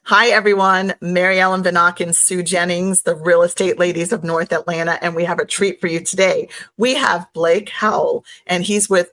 Hi, everyone. Mary Ellen Vinock and Sue Jennings, the real estate ladies of North Atlanta, and we have a treat for you today. We have Blake Howell, and he's with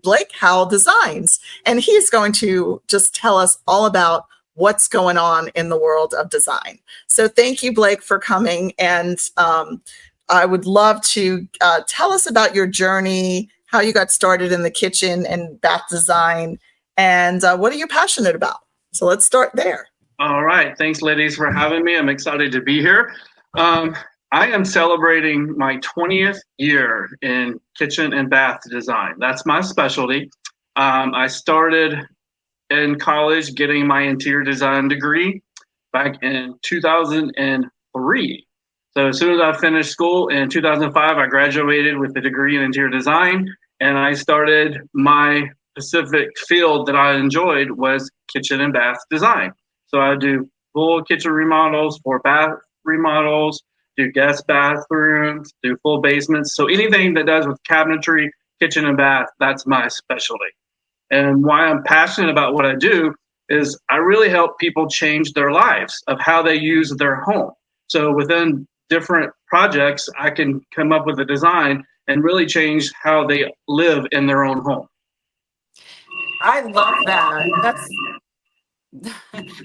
Blake Howell Designs, and he's going to just tell us all about what's going on in the world of design. So thank you, Blake, for coming, and I would love to tell us about your journey, how you got started in the kitchen and bath design, and what are you passionate about? So let's start there. All right. Thanks, ladies, for having me. I'm excited to be here. I am celebrating my 20th year in kitchen and bath design. That's my specialty. I started in college getting my interior design degree back in 2003. So as soon as I finished school in 2005, I graduated with a degree in interior design, and I started my specific field that I enjoyed was kitchen and bath design. So I do full kitchen remodels, for bath remodels, do guest bathrooms, do full basements. So anything that does with cabinetry, kitchen and bath, that's my specialty. And why I'm passionate about what I do is I really help people change their lives of how they use their home. So within different projects, I can come up with a design and really change how they live in their own home. I love that. That's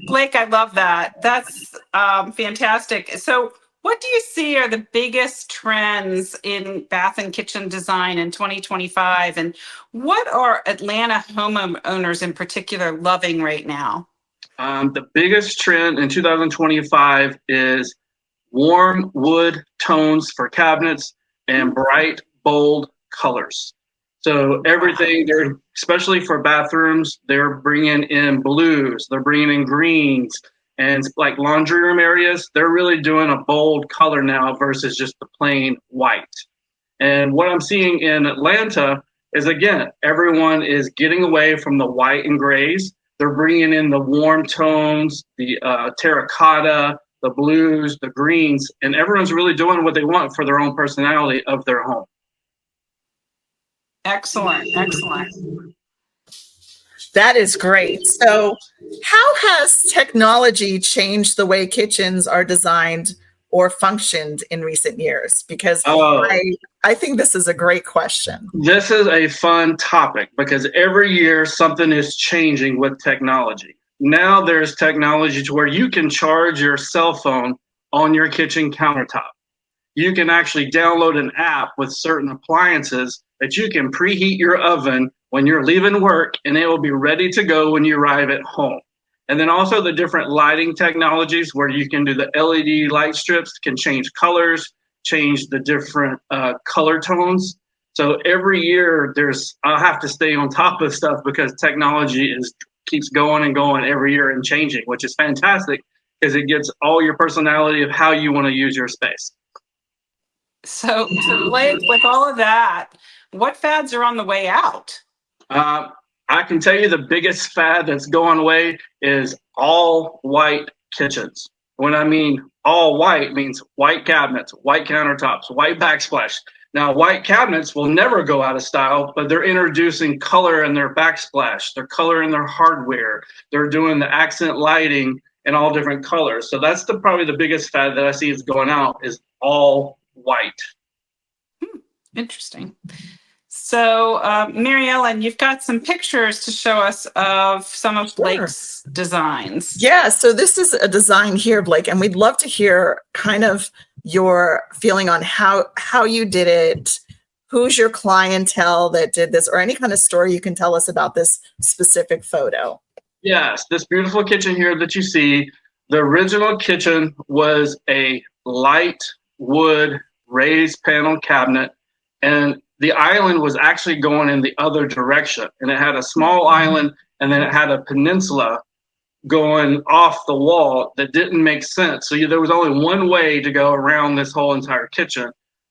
Blake, I love that. That's fantastic. So, what do you see are the biggest trends in bath and kitchen design in 2025? And what are Atlanta homeowners in particular loving right now? The biggest trend in 2025 is warm wood tones for cabinets and bright, bold colors. So everything they're, especially for bathrooms, they're bringing in blues, they're bringing in greens, and like laundry room areas, they're really doing a bold color now versus just the plain white. And what I'm seeing in Atlanta is, again, everyone is getting away from the white and grays. They're bringing in the warm tones, the terracotta, the blues, the greens, and everyone's really doing what they want for their own personality of their home. Excellent, excellent. That is great. So, how has technology changed the way kitchens are designed or functioned in recent years? Because I think this is a great question. This is a fun topic because every year something is changing with technology. Now there's technology to where you can charge your cell phone on your kitchen countertop. You can actually download an app with certain appliances that you can preheat your oven when you're leaving work, and it will be ready to go when you arrive at home. And then also the different lighting technologies where you can do the LED light strips, can change colors, change the different color tones. So every year I'll have to stay on top of stuff because technology keeps going and going every year and changing, which is fantastic because it gets all your personality of how you want to use your space. So, Blake, with all of that, what fads are on the way out? I can tell you the biggest fad that's going away is all white kitchens. When I mean all white, means white cabinets, white countertops, white backsplash. Now, white cabinets will never go out of style, but they're introducing color in their backsplash, their color in their hardware. They're doing the accent lighting in all different colors. So that's probably the biggest fad that I see is going out is all white. Interesting. So, Mary Ellen, you've got some pictures to show us of some of Blake's designs. Yeah, so this is a design here, Blake, and we'd love to hear kind of your feeling on how you did it, who's your clientele that did this, or any kind of story you can tell us about this specific photo. Yes, this beautiful kitchen here that you see, the original kitchen was a light wood raised panel cabinet, and the island was actually going in the other direction. And it had a small island, and then it had a peninsula going off the wall that didn't make sense. So there was only one way to go around this whole entire kitchen.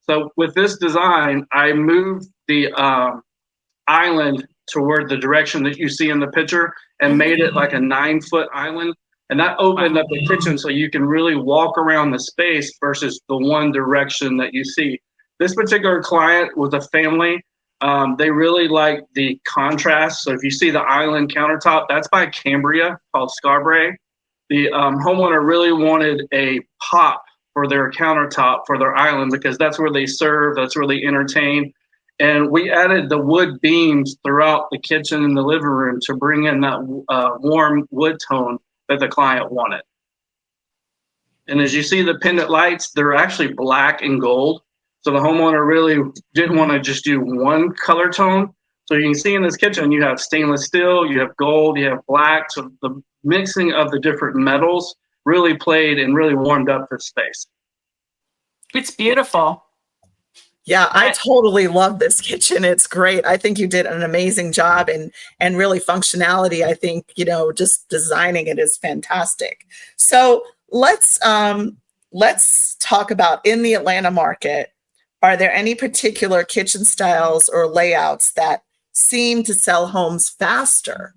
So with this design, I moved the island toward the direction that you see in the picture and made it like a 9-foot island. And that opened up the kitchen so you can really walk around the space versus the one direction that you see. This particular client was a family. They really like the contrast. So if you see the island countertop, that's by Cambria, called Scarborough. The homeowner really wanted a pop for their countertop for their island because that's where they serve, that's where they entertain. And we added the wood beams throughout the kitchen and the living room to bring in that warm wood tone that the client wanted. And as you see the pendant lights, they're actually black and gold. So the homeowner really didn't want to just do one color tone. So you can see in this kitchen, you have stainless steel, you have gold, you have black. So the mixing of the different metals really played and really warmed up the space. It's beautiful. Yeah, I totally love this kitchen. It's great. I think you did an amazing job, and really functionality. I think, just designing it is fantastic. So let's talk about in the Atlanta market. Are there any particular kitchen styles or layouts that seem to sell homes faster?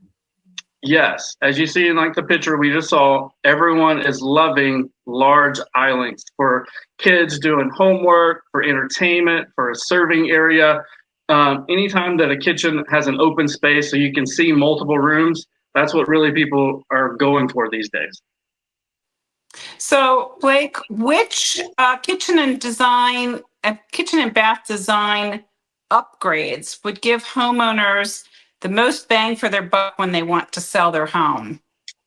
Yes, as you see in like the picture we just saw, everyone is loving large islands for kids doing homework, for entertainment, for a serving area. Anytime that a kitchen has an open space so you can see multiple rooms, that's what really people are going for these days. So, Blake, which kitchen and bath design upgrades would give homeowners the most bang for their buck when they want to sell their home?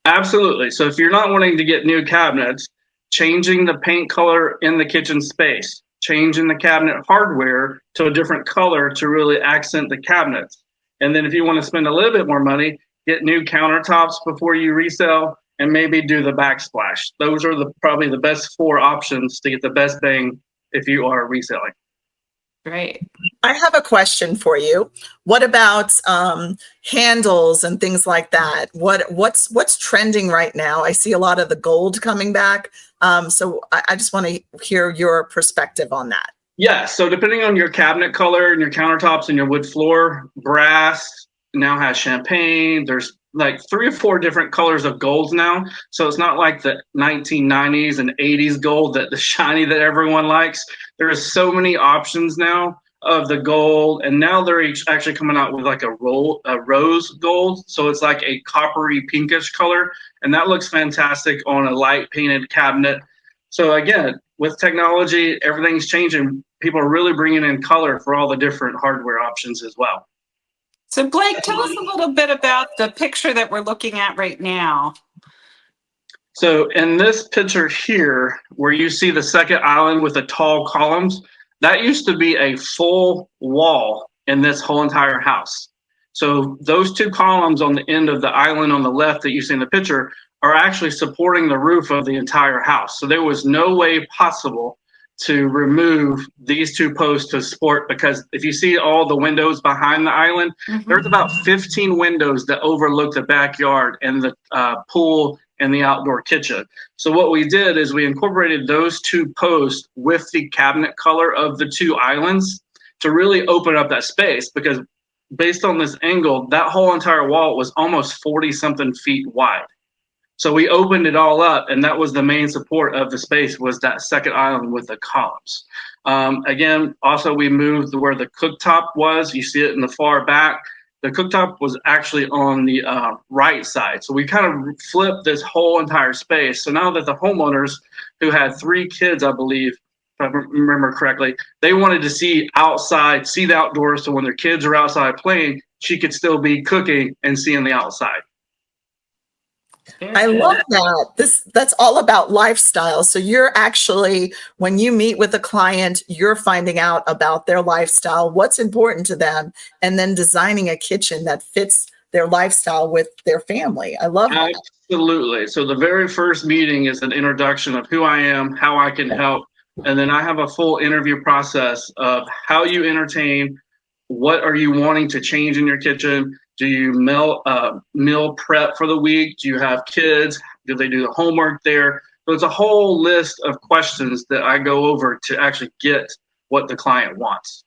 Absolutely. So if you're not wanting to get new cabinets, changing the paint color in the kitchen space, changing the cabinet hardware to a different color to really accent the cabinets. And then if you want to spend a little bit more money, get new countertops before you resell and maybe do the backsplash. Those are probably the best 4 options to get the best bang if you are reselling. Great. I have a question for you. What about handles and things like that? What's trending right now? I see a lot of the gold coming back. So I just want to hear your perspective on that. Yeah. So depending on your cabinet color and your countertops and your wood floor, brass now has champagne. There's like 3 or 4 different colors of golds now. So it's not like the 1990s and 80s gold, that the shiny that everyone likes. There are so many options now of the gold, and now they're actually coming out with like a rose gold. So it's like a coppery pinkish color, and that looks fantastic on a light painted cabinet. So again, with technology, everything's changing. People are really bringing in color for all the different hardware options as well. So Blake, tell us a little bit about the picture that we're looking at right now. So in this picture here, where you see the second island with the tall columns, that used to be a full wall in this whole entire house. So those 2 columns on the end of the island on the left that you see in the picture are actually supporting the roof of the entire house. So there was no way possible to remove these 2 posts to support, because if you see all the windows behind the island, there's about 15 windows that overlook the backyard and the pool and the outdoor kitchen. So what we did is we incorporated those 2 posts with the cabinet color of the 2 islands to really open up that space, because based on this angle, that whole entire wall was almost 40 something feet wide. So we opened it all up, and that was the main support of the space, was that second island with the columns. Again, also we moved where the cooktop was. You see it in the far back. The cooktop was actually on the right side. So we kind of flipped this whole entire space. So now that the homeowners, who had 3 kids, I believe, if I remember correctly, they wanted to see outside, see the outdoors. So when their kids are outside playing, she could still be cooking and seeing the outside. I love that. That's all about lifestyle. So you're actually, when you meet with a client, you're finding out about their lifestyle, what's important to them, and then designing a kitchen that fits their lifestyle with their family. I love that. Absolutely. So the very first meeting is an introduction of who I am, how I can help, and then I have a full interview process of how you entertain, what are you wanting to change in your kitchen. Do you meal prep for the week? Do you have kids? Do they do the homework there? So it's a whole list of questions that I go over to actually get what the client wants.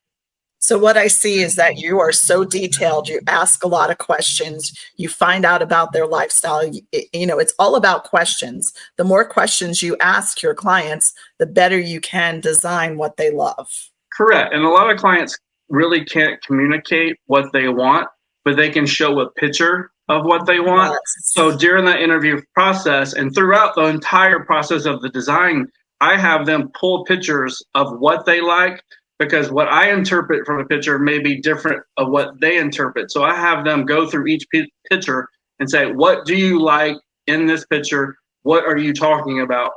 So what I see is that you are so detailed. You ask a lot of questions. You find out about their lifestyle. It's all about questions. The more questions you ask your clients, the better you can design what they love. Correct. And a lot of clients really can't communicate what they want, but they can show a picture of what they want. Yes. So during that interview process and throughout the entire process of the design, I have them pull pictures of what they like, because what I interpret from a picture may be different of what they interpret. So I have them go through each picture and say, what do you like in this picture? What are you talking about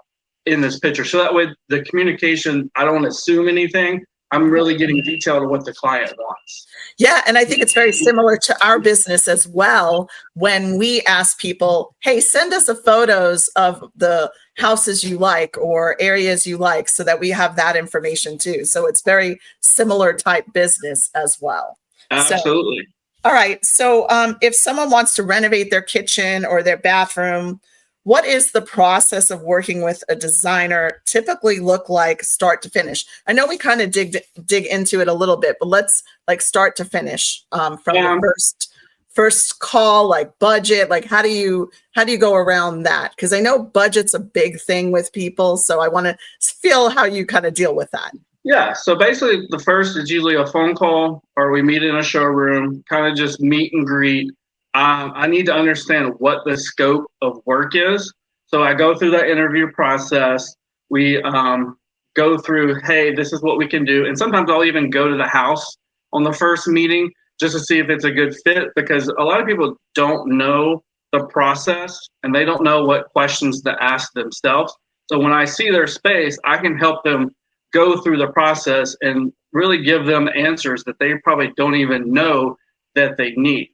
in this picture? So that way the communication, I don't assume anything. I'm really getting detailed of what the client wants. Yeah, and I think it's very similar to our business as well. When we ask people, hey, send us a photos of the houses you like or areas you like, so that we have that information too. So it's very similar type business as well. Absolutely. So, all right. So if someone wants to renovate their kitchen or their bathroom, what is the process of working with a designer typically look like start to finish? I know we kind of dig into it a little bit, but let's like start to finish from the first call, like budget, like how do you go around that? Because I know budget's a big thing with people. So I want to feel how you kind of deal with that. Yeah, so basically the first is usually a phone call, or we meet in a showroom, kind of just meet and greet. I need to understand what the scope of work is. So I go through that interview process. We go through, hey, this is what we can do. And sometimes I'll even go to the house on the first meeting just to see if it's a good fit, because a lot of people don't know the process and they don't know what questions to ask themselves. So when I see their space, I can help them go through the process and really give them answers that they probably don't even know that they need.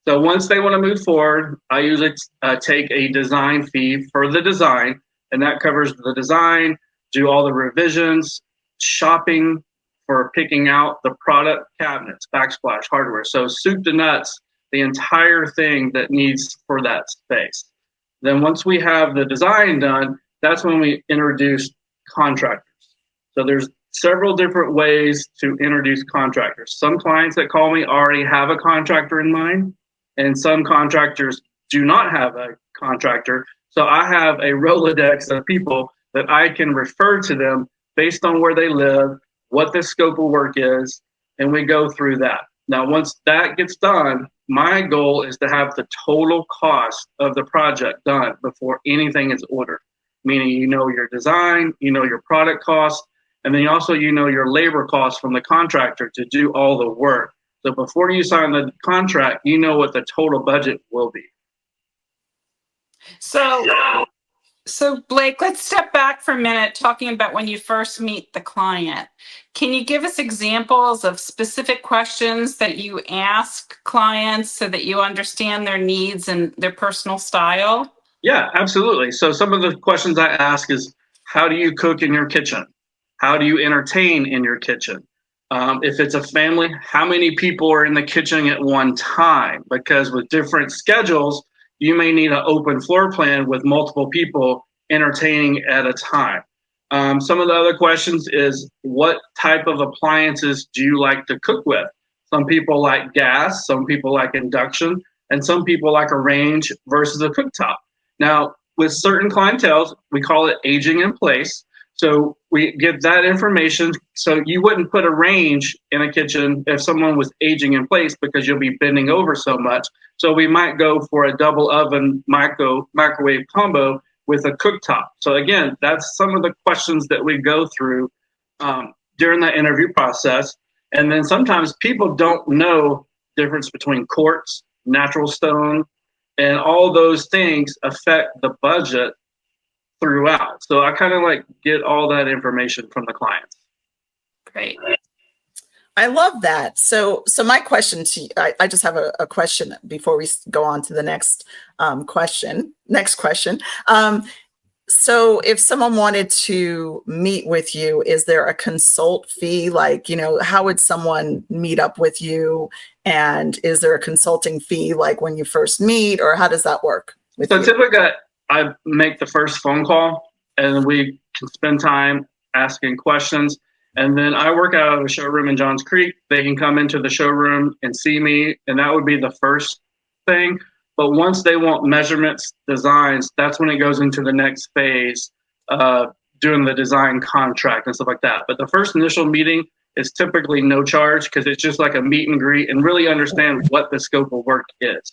So once they want to move forward, I usually take a design fee for the design, and that covers the design, do all the revisions, shopping for picking out the product, cabinets, backsplash, hardware. So soup to nuts, the entire thing that needs for that space. Then once we have the design done, that's when we introduce contractors. So there's several different ways to introduce contractors. Some clients that call me already have a contractor in mind, and some contractors do not have a contractor. So I have a Rolodex of people that I can refer to them based on where they live, what the scope of work is, and we go through that. Now, once that gets done, my goal is to have the total cost of the project done before anything is ordered, meaning you know your design, you know your product cost, and then also you know your labor costs from the contractor to do all the work. So before you sign the contract, you know what the total budget will be. So Blake, let's step back for a minute talking about when you first meet the client. Can you give us examples of specific questions that you ask clients so that you understand their needs and their personal style? Yeah, absolutely. So some of the questions I ask is, how do you cook in your kitchen? How do you entertain in your kitchen? If it's a family, how many people are in the kitchen at one time? Because with different schedules, you may need an open floor plan with multiple people entertaining at a time. Some of the other questions is, what type of appliances do you like to cook with? Some people like gas, some people like induction, and some people like a range versus a cooktop. Now, with certain clientele, we call it aging in place. So we give that information. So you wouldn't put a range in a kitchen if someone was aging in place, because you'll be bending over so much. So we might go for a double oven microwave combo with a cooktop. So again, that's some of the questions that we go through during the interview process. And then sometimes people don't know the difference between quartz, natural stone, and all those things affect the budget throughout. So I kind of like get all that information from the clients. Great. I love that. So my question to you, I just have a question before we go on to the next question. So if someone wanted to meet with you, is there a consult fee? Like, how would someone meet up with you? And is there a consulting fee like when you first meet, or how does that work with you? Typically, I make the first phone call and we can spend time asking questions. And then I work out of a showroom in Johns Creek. They can come into the showroom and see me, and that would be the first thing. But once they want measurements, designs, that's when it goes into the next phase, doing the design contract and stuff like that. But the first initial meeting is typically no charge, because it's just like a meet and greet and really understand what the scope of work is.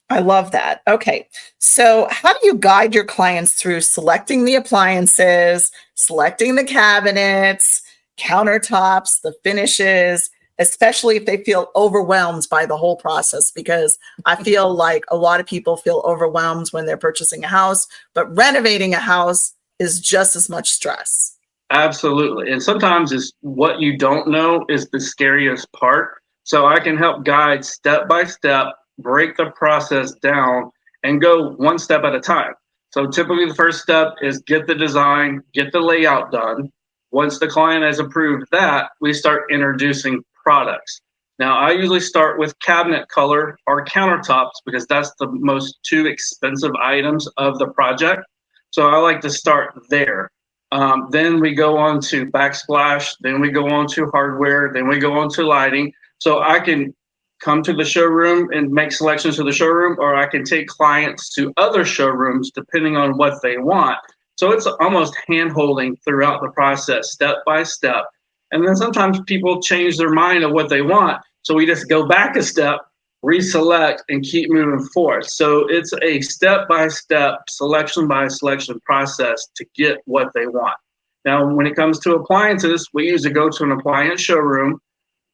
I love that. Okay. So, how do you guide your clients through selecting the appliances, selecting the cabinets, countertops, the finishes, especially if they feel overwhelmed by the whole process? Because I feel like a lot of people feel overwhelmed when they're purchasing a house, but renovating a house is just as much stress. Absolutely. And sometimes it's what you don't know is the scariest part. So I can help guide step by step, break the process down, and go one step at a time. So typically the first step is get the design, get the layout done. Once the client has approved that, we start introducing products. Now I usually start with cabinet color or countertops because that's the most two expensive items of the project. So I like to start there. Then we go on to backsplash, then we go on to hardware, then we go on to lighting. So I can come to the showroom and make selections for the showroom, or I can take clients to other showrooms depending on what they want. So it's almost hand holding throughout the process, step by step. And then sometimes people change their mind of what they want. So we just go back a step, reselect, and keep moving forward. So it's a step by step, selection by selection process to get what they want. Now, when it comes to appliances, we usually go to an appliance showroom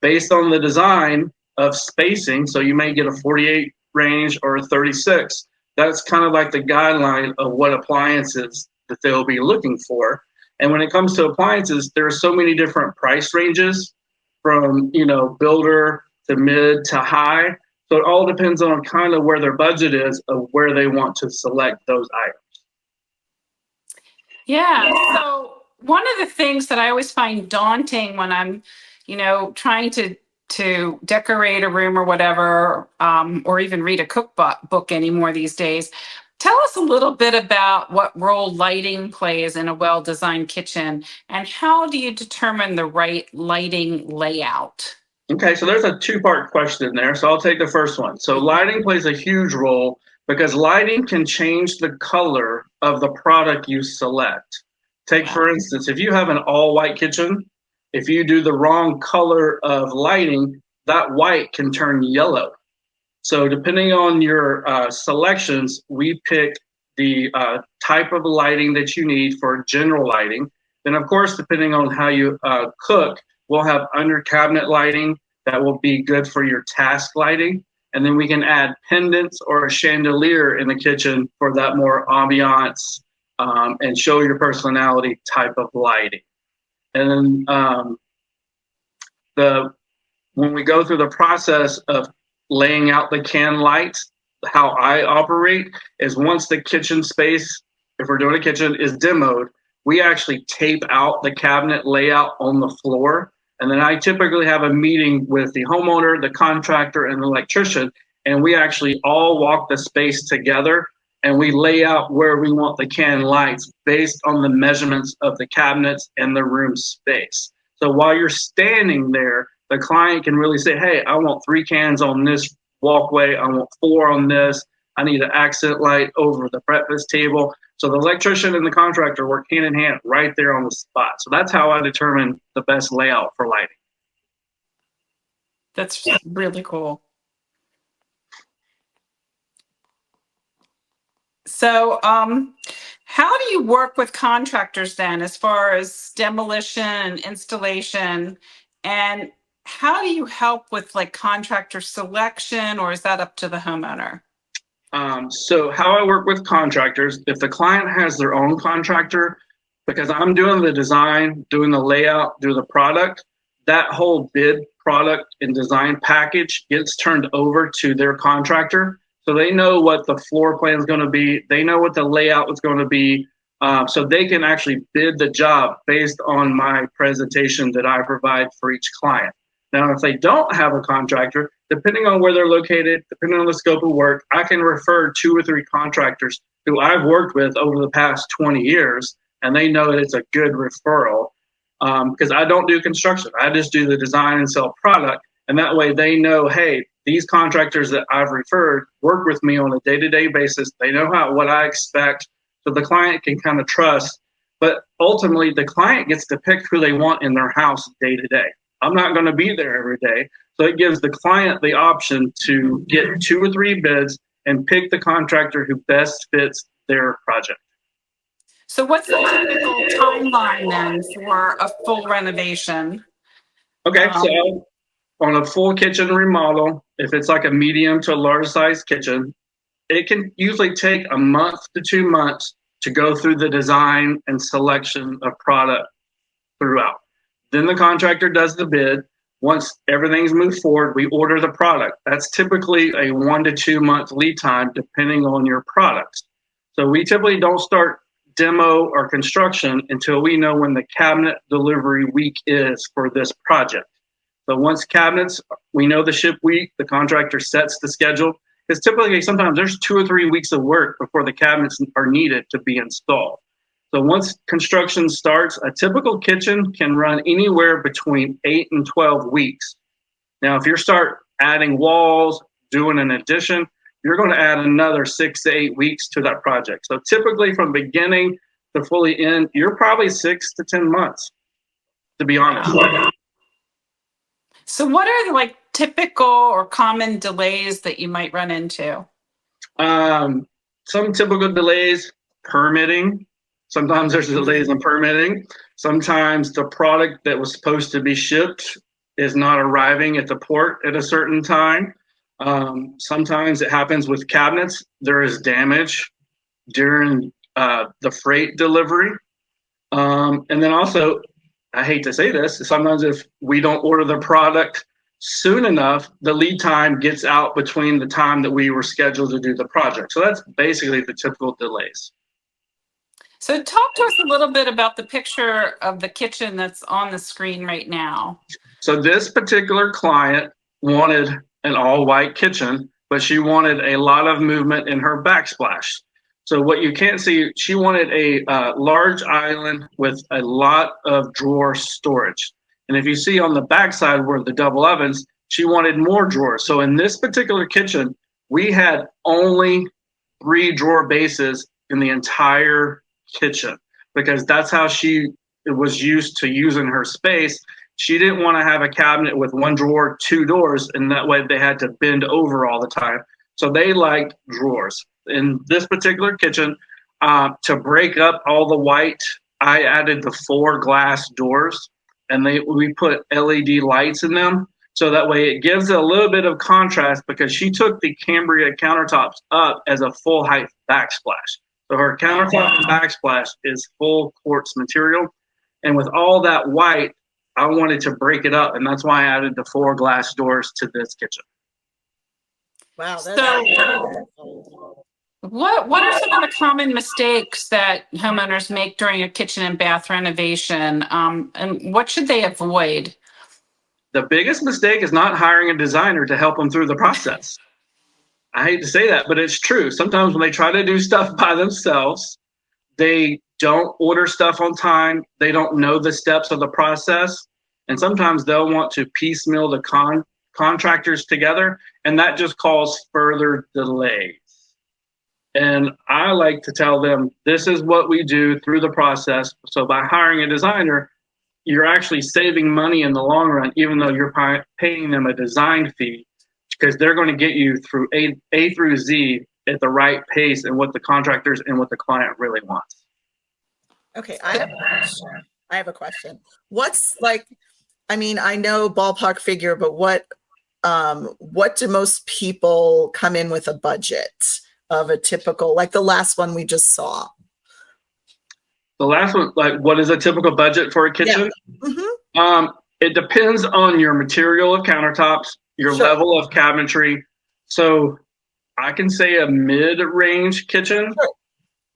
based on the design of spacing. So you may get a 48 range or a 36. That's kind of like the guideline of what appliances that they'll be looking for. And when it comes to appliances, there are so many different price ranges from, builder to mid to high. So it all depends on kind of where their budget is of where they want to select those items. Yeah. So one of the things that I always find daunting when I'm, trying to decorate a room or whatever, or even read a cookbook anymore these days. Tell us a little bit about what role lighting plays in a well-designed kitchen, and how do you determine the right lighting layout? Okay, so there's a two-part question there. So I'll take the first one. So lighting plays a huge role because lighting can change the color of the product you select. Take, for instance, if you have an all-white kitchen, if you do the wrong color of lighting, that white can turn yellow. So depending on your selections, we pick the type of lighting that you need for general lighting. Then, of course, depending on how you cook, we'll have under cabinet lighting that will be good for your task lighting. And then we can add pendants or a chandelier in the kitchen for that more ambiance and show your personality type of lighting. And then when we go through the process of laying out the can lights, how I operate is once the kitchen space, if we're doing a kitchen, is demoed, we actually tape out the cabinet layout on the floor. And then I typically have a meeting with the homeowner, the contractor, and the electrician, and we actually all walk the space together and we lay out where we want the can lights based on the measurements of the cabinets and the room space. So while you're standing there, the client can really say, hey, I want 3 cans on this walkway. I want 4 on this. I need an accent light over the breakfast table. So the electrician and the contractor work hand in hand right there on the spot. So that's how I determine the best layout for lighting. That's really cool. So, how do you work with contractors then as far as demolition and installation? And how do you help with like contractor selection, or is that up to the homeowner? So how I work with contractors, if the client has their own contractor, because I'm doing the design, doing the layout, doing the product, that whole bid product and design package gets turned over to their contractor. So they know what the floor plan is going to be. They know what the layout is going to be. So they can actually bid the job based on my presentation that I provide for each client. Now, if they don't have a contractor, depending on where they're located, depending on the scope of work, I can refer 2 or 3 contractors who I've worked with over the past 20 years, and they know that it's a good referral because I don't do construction. I just do the design and sell product, and that way they know, hey, these contractors that I've referred work with me on a day-to-day basis. They know what I expect, so the client can kind of trust. But ultimately, the client gets to pick who they want in their house day to day. I'm not going to be there every day. So it gives the client the option to get 2 or 3 bids and pick the contractor who best fits their project. So what's the typical timeline then for a full renovation? Okay, so on a full kitchen remodel, if it's like a medium to large size kitchen, it can usually take a month to 2 months to go through the design and selection of product throughout. Then the contractor does the bid. Once everything's moved forward, we order the product. That's typically a 1 to 2 month lead time depending on your products. So we typically don't start demo or construction until we know when the cabinet delivery week is for this project. So once cabinets, we know the ship week, the contractor sets the schedule. Because typically sometimes there's 2 or 3 weeks of work before the cabinets are needed to be installed. So once construction starts, a typical kitchen can run anywhere between 8 and 12 weeks. Now, if you start adding walls, doing an addition, you're going to add another 6 to 8 weeks to that project. So typically from beginning to fully end, you're probably 6 to 10 months, to be honest. So what are like typical or common delays that you might run into? Some typical delays, permitting. Sometimes there's delays in permitting. Sometimes the product that was supposed to be shipped is not arriving at the port at a certain time. Sometimes it happens with cabinets. There is damage during the freight delivery. And then also, I hate to say this, sometimes if we don't order the product soon enough, the lead time gets out between the time that we were scheduled to do the project. So that's basically the typical delays. So talk to us a little bit about the picture of the kitchen that's on the screen right now. So this particular client wanted an all-white kitchen, but she wanted a lot of movement in her backsplash. So what you can't see, she wanted a large island with a lot of drawer storage. And if you see on the backside where the double ovens, she wanted more drawers. So in this particular kitchen, we had only 3 drawer bases in the entire kitchen because that's how she was used to using her space. She didn't want to have a cabinet with 1 drawer, 2 doors, and that way they had to bend over all the time. So they liked drawers. In this particular kitchen, to break up all the white, I added the 4 glass doors, and we put LED lights in them. So that way it gives it a little bit of contrast because she took the Cambria countertops up as a full height backsplash. So her countertop and backsplash is full quartz material. And with all that white, I wanted to break it up. And that's why I added the 4 glass doors to this kitchen. Wow. That's So what are some of the common mistakes that homeowners make during a kitchen and bath renovation? And what should they avoid? The biggest mistake is not hiring a designer to help them through the process. I hate to say that, but it's true. Sometimes when they try to do stuff by themselves, they don't order stuff on time. They don't know the steps of the process. And sometimes they'll want to piecemeal the contractors together, and that just causes further delays. And I like to tell them, this is what we do through the process. So by hiring a designer, you're actually saving money in the long run, even though you're paying them a design fee, because they're going to get you through A through Z at the right pace and what the contractors and what the client really wants. Okay, I have a question. What's like, I mean, I know ballpark figure, but what do most people come in with a budget of a typical, like the last one we just saw? The last one, like, what is a typical budget for a kitchen? Yeah. Mm-hmm. It depends on your material of countertops, your level of cabinetry. So I can say a mid-range kitchen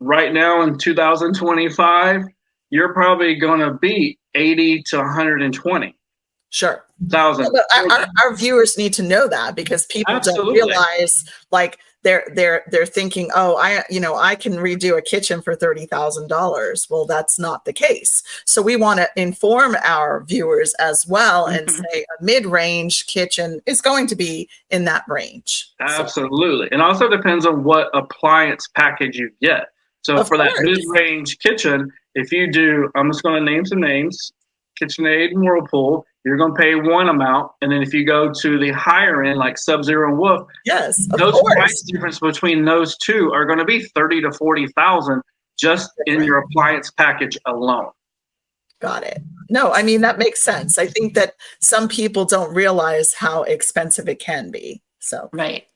right now in 2025, you're probably going to be 80 to 120. Sure. Thousand. But our viewers need to know that because people don't realize, like they're thinking, oh, I can redo a kitchen for $30,000. Well, that's not the case. So we want to inform our viewers as well and say a mid-range kitchen is going to be in that range. Absolutely. And also depends on what appliance package you get. So for that mid-range kitchen, if you do, I'm just going to name some names, KitchenAid and Whirlpool, you're going to pay one amount. And then if you go to the higher end, like Sub-Zero and Wolf, Yes, of those price course. difference between those two are going to be 30 to 40,000 just in your appliance package alone. Got it. No, I mean, that makes sense. I think that some people don't realize how expensive it can be. So, Right.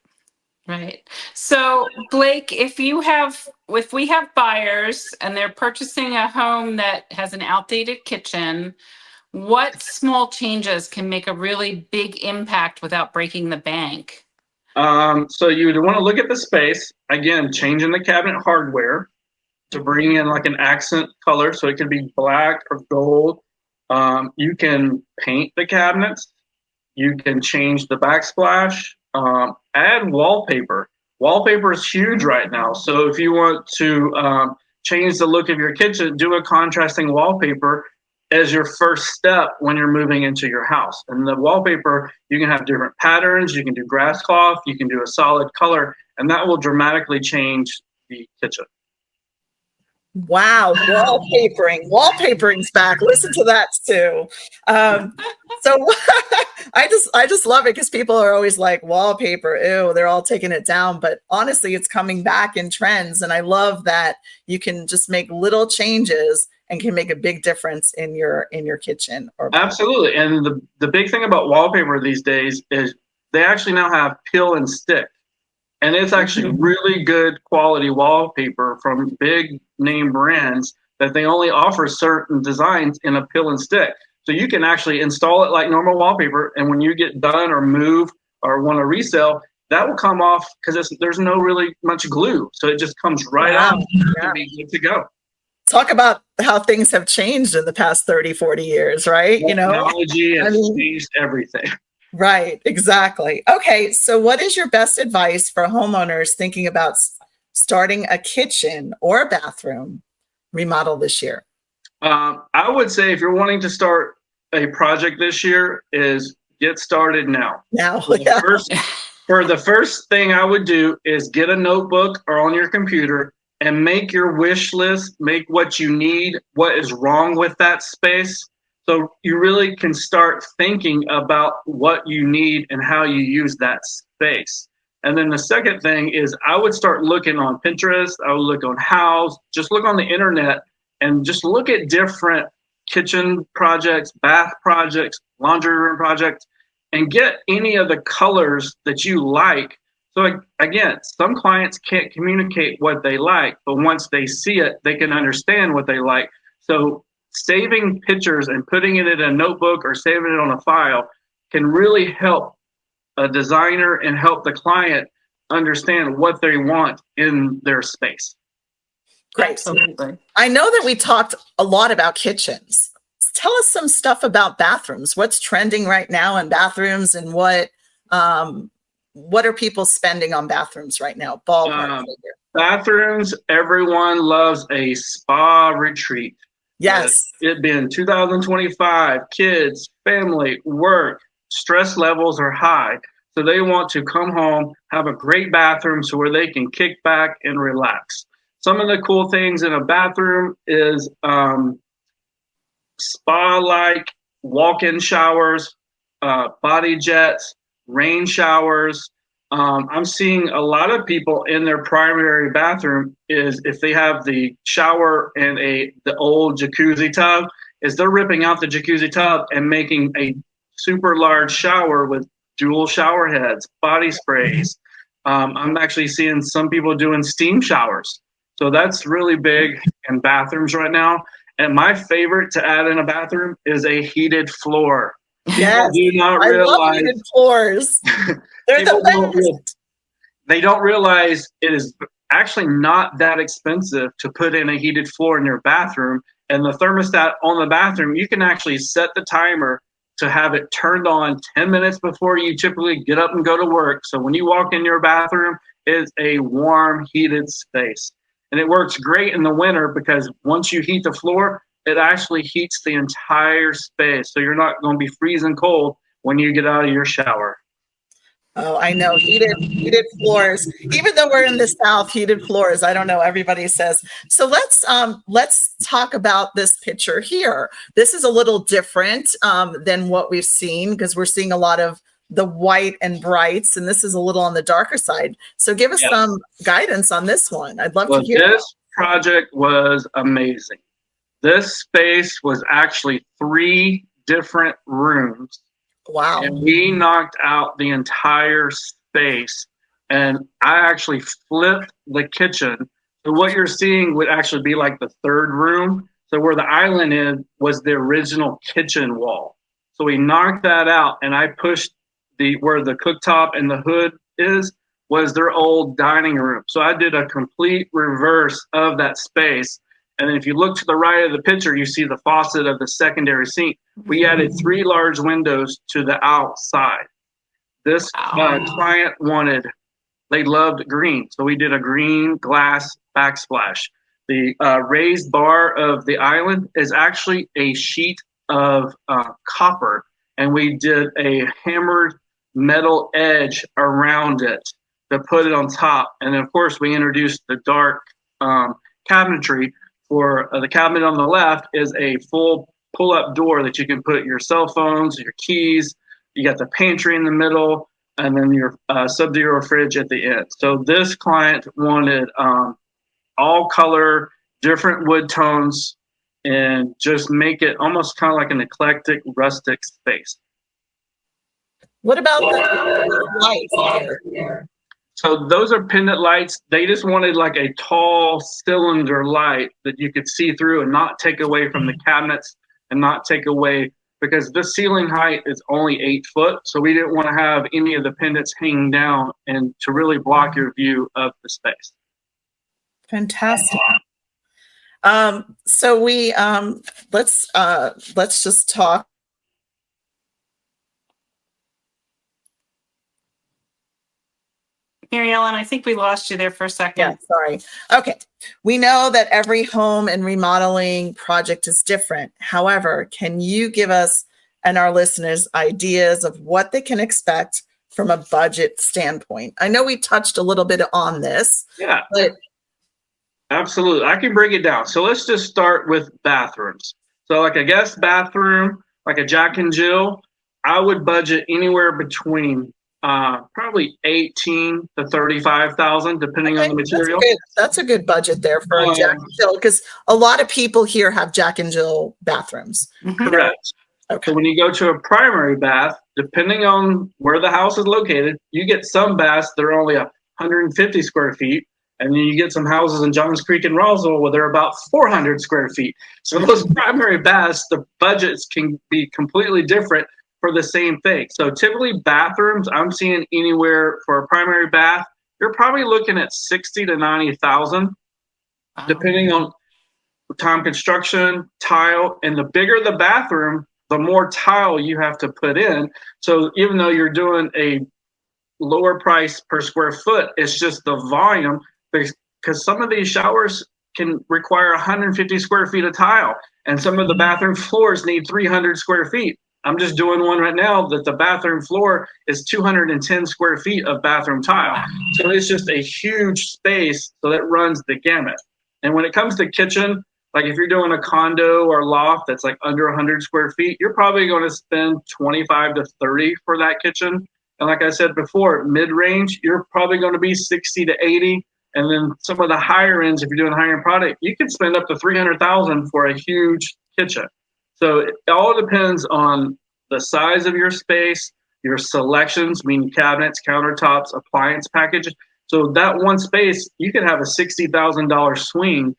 Right. So, Blake, if we have buyers and they're purchasing a home that has an outdated kitchen, what small changes can make a really big impact without breaking the bank? So you would want to look at the space. Again, changing the cabinet hardware to bring in like an accent color. So it can be black or gold. You can paint the cabinets. You can change the backsplash. Add wallpaper. Wallpaper is huge right now. So if you want to change the look of your kitchen, do a contrasting wallpaper as your first step when you're moving into your house. And the wallpaper, you can have different patterns. You can do grass cloth. You can do a solid color, and that will dramatically change the kitchen. wow, wallpapering's back. Listen to that too. So I just love it because people are always like wallpaper, ew, they're all taking it down. But honestly, it's coming back in trends. And I love that you can just make little changes and can make a big difference in your kitchen or bathroom. Absolutely. And the big thing about wallpaper these days is they actually now have peel and stick. And it's actually really good quality wallpaper from big name brands that they only offer certain designs in a peel and stick. So you can actually install it like normal wallpaper, and when you get done or move or want to resell, that will come off because there's no really much glue. So it just comes right out and be good to go. Talk about how things have changed in the past 30, 40 years, right? You know, technology has changed everything. Right, exactly. Okay, so what is your best advice for homeowners thinking about starting a kitchen or a bathroom remodel this year? I would say if you're wanting to start a project this year, is get started now. For the first thing I would do is get a notebook or on your computer and make your wish list, make what you need, what is wrong with that space. So you really can start thinking about what you need and how you use that space. And then the second thing is I would start looking on Pinterest. I would look on Houzz, just look on the internet and just look at different kitchen projects, bath projects, laundry room projects, and get any of the colors that you like. So again, some clients can't communicate what they like, but once they see it, they can understand what they like. So saving pictures and putting it in a notebook or saving it on a file can really help a designer and help the client understand what they want in their space. Great. Absolutely. I know that we talked a lot about kitchens. Tell us some stuff about bathrooms. What's trending right now in bathrooms, and what are people spending on bathrooms right now? Ballpark figure. Bathrooms, everyone loves a spa retreat. Yes. It being 2025, kids, family, work, stress levels are high. So they want to come home, have a great bathroom so where they can kick back and relax. Some of the cool things in a bathroom is spa-like walk-in showers, body jets, rain showers. I'm seeing a lot of people in their primary bathroom is if they have the shower and the old jacuzzi tub, is they're ripping out the jacuzzi tub and making a super large shower with dual shower heads, body sprays. I'm actually seeing some people doing steam showers. So that's really big in bathrooms right now. And my favorite to add in a bathroom is a heated floor. Yes, do not I realize, love heated floors. They're the best. They don't realize it is actually not that expensive to put in a heated floor in your bathroom. And the thermostat on the bathroom, you can actually set the timer to have it turned on 10 minutes before you typically get up and go to work. So when you walk in your bathroom, it's a warm, heated space. And it works great in the winter because once you heat the floor, it actually heats the entire space. So you're not going to be freezing cold when you get out of your shower. Oh, I know. Heated floors. Even though we're in the South, heated floors. I don't know. Everybody says. So let's talk about this picture here. This is a little different than what we've seen because we're seeing a lot of the white and brights, and this is a little on the darker side. So give us some guidance on this one. I'd love to hear. This project was amazing. This space was actually 3 different rooms. Wow. And we knocked out the entire space. And I actually flipped the kitchen. So what you're seeing would actually be like the 3rd room. So where the island is was the original kitchen wall. So we knocked that out, and I pushed where the cooktop and the hood was their old dining room. So I did a complete reverse of that space. And then if you look to the right of the picture, you see the faucet of the secondary sink. We added 3 large windows to the outside. This client they loved green. So we did a green glass backsplash. The raised bar of the island is actually a sheet of copper. And we did a hammered metal edge around it to put it on top. And then, of course, we introduced the dark cabinetry. For the cabinet on the left is a full pull-up door that you can put your cell phones, your keys. You got the pantry in the middle, and then your Sub-Zero fridge at the end. So this client wanted all color, different wood tones, and just make it almost kind of like an eclectic, rustic space. What about the lights here? So those are pendant lights. They just wanted like a tall cylinder light that you could see through and not take away from the cabinets and not take away, because the ceiling height is only 8 foot. So we didn't want to have any of the pendants hanging down and to really block your view of the space. Fantastic. So we let's just talk. Mary Ellen, I think we lost you there for a second. Yeah, sorry. Okay. We know that every home and remodeling project is different. However, can you give us and our listeners ideas of what they can expect from a budget standpoint? I know we touched a little bit on this. Yeah, but absolutely. I can break it down. So let's just start with bathrooms. So like a guest bathroom, like a Jack and Jill, I would budget anywhere between probably 18 to 35,000, depending on the material. That's a good budget there for a Jack and Jill, because a lot of people here have Jack and Jill bathrooms. Correct. Okay. So when you go to a primary bath, depending on where the house is located, you get some baths that are only 150 square feet, and then you get some houses in Johns Creek and Roswell where they're about 400 square feet. So those primary baths, the budgets can be completely different for the same thing. So typically bathrooms, I'm seeing anywhere for a primary bath, you're probably looking at 60 to 90,000, depending on time construction, tile, and the bigger the bathroom, the more tile you have to put in. So even though you're doing a lower price per square foot, it's just the volume, because some of these showers can require 150 square feet of tile, and some of the bathroom floors need 300 square feet. I'm just doing one right now that the bathroom floor is 210 square feet of bathroom tile. So it's just a huge space, so that runs the gamut. And when it comes to kitchen, like if you're doing a condo or loft that's like under 100 square feet, you're probably going to spend 25 to 30 for that kitchen. And like I said before, mid-range, you're probably going to be 60 to 80. And then some of the higher ends, if you're doing higher end product, you can spend up to 300,000 for a huge kitchen. So it all depends on the size of your space, your selections, meaning cabinets, countertops, appliance package. So that one space, you can have a $60,000 swing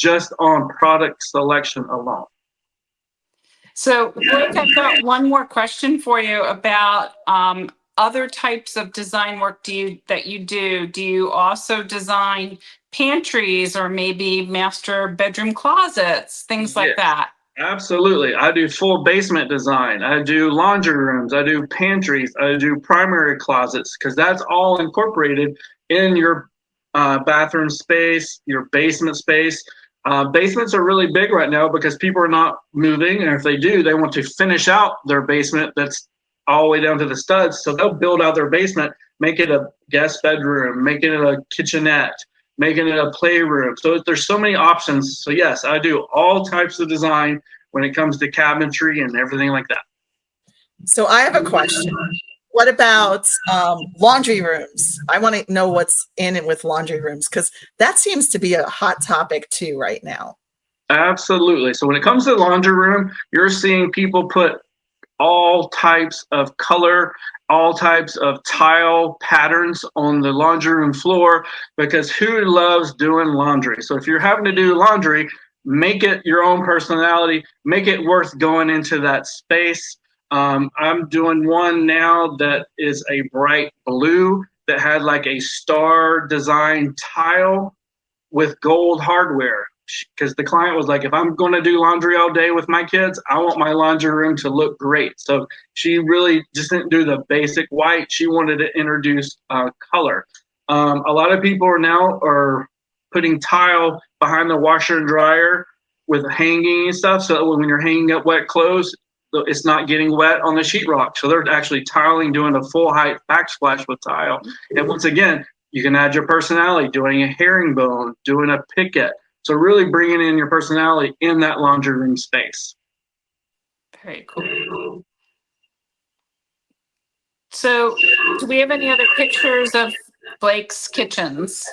just on product selection alone. So Blake, I've got one more question for you about other types of design work that you do. Do you also design pantries or maybe master bedroom closets, things like that? Absolutely. I do full basement design. I do laundry rooms. I do pantries. I do primary closets, because that's all incorporated in your bathroom space, your basement space. Basements are really big right now because people are not moving. And if they do, they want to finish out their basement that's all the way down to the studs. So they'll build out their basement, make it a guest bedroom, make it a kitchenette, making it a playroom. So there's so many options. So yes, I do all types of design when it comes to cabinetry and everything like that. So I have a question. What about laundry rooms? I want to know what's in it with laundry rooms, because that seems to be a hot topic too right now. Absolutely. So when it comes to the laundry room, you're seeing people put all types of color, all types of tile patterns on the laundry room floor, because who loves doing laundry? So if you're having to do laundry, make it your own personality, make it worth going into that space. I'm doing one now that is a bright blue that had like a star design tile with gold hardware, because the client was like, if I'm going to do laundry all day with my kids, I want my laundry room to look great. So she really just didn't do the basic white. She wanted to introduce color. A lot of people are putting tile behind the washer and dryer with hanging and stuff. So when you're hanging up wet clothes, it's not getting wet on the sheetrock. So they're actually tiling, doing a full height backsplash with tile. And once again, you can add your personality, doing a herringbone, doing a picket. So really bringing in your personality in that laundry room space. Very cool. So do we have any other pictures of Blake's kitchens?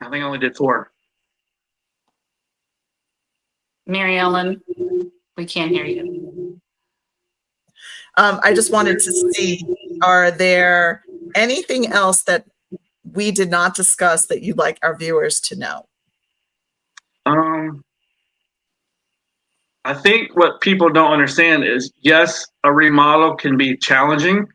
I think I only did 4. Mary Ellen, we can't hear you. I just wanted to see, are there anything else that we did not discuss that you'd like our viewers to know? I think what people don't understand is, yes, a remodel can be challenging,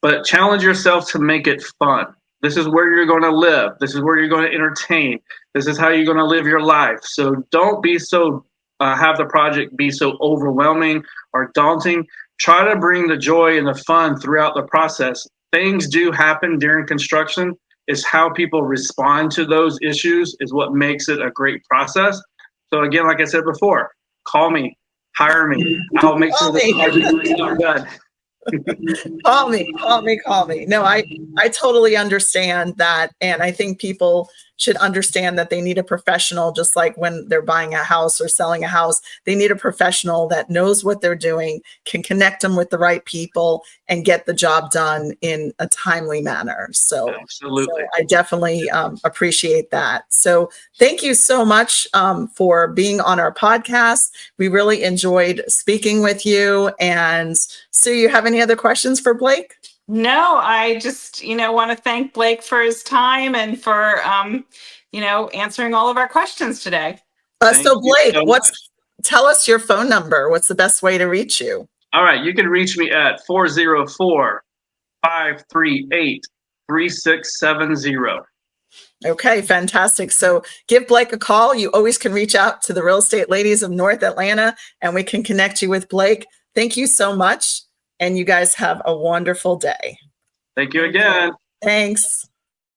but challenge yourself to make it fun. This is where you're going to live. This is where you're going to entertain. This is how you're going to live your life. So don't be so have the project be so overwhelming or daunting. Try to bring the joy and the fun throughout the process. Things do happen during construction. It's how people respond to those issues is what makes it a great process. So again, like I said before, call me, hire me. I'll make sure the project is not done. Call me. No, I totally understand that. And I think people should understand that they need a professional, just like when they're buying a house or selling a house, they need a professional that knows what they're doing, can connect them with the right people and get the job done in a timely manner. So, absolutely. So I definitely appreciate that. So thank you so much for being on our podcast. We really enjoyed speaking with you. And Sue, you have any other questions for Blake? No, I just, want to thank Blake for his time and for, answering all of our questions today. So Blake, tell us your phone number. What's the best way to reach you? All right. You can reach me at 404-538-3670. Okay, fantastic. So give Blake a call. You always can reach out to the Real Estate Ladies of North Atlanta and we can connect you with Blake. Thank you so much. And you guys have a wonderful day. Thank you again. Thanks.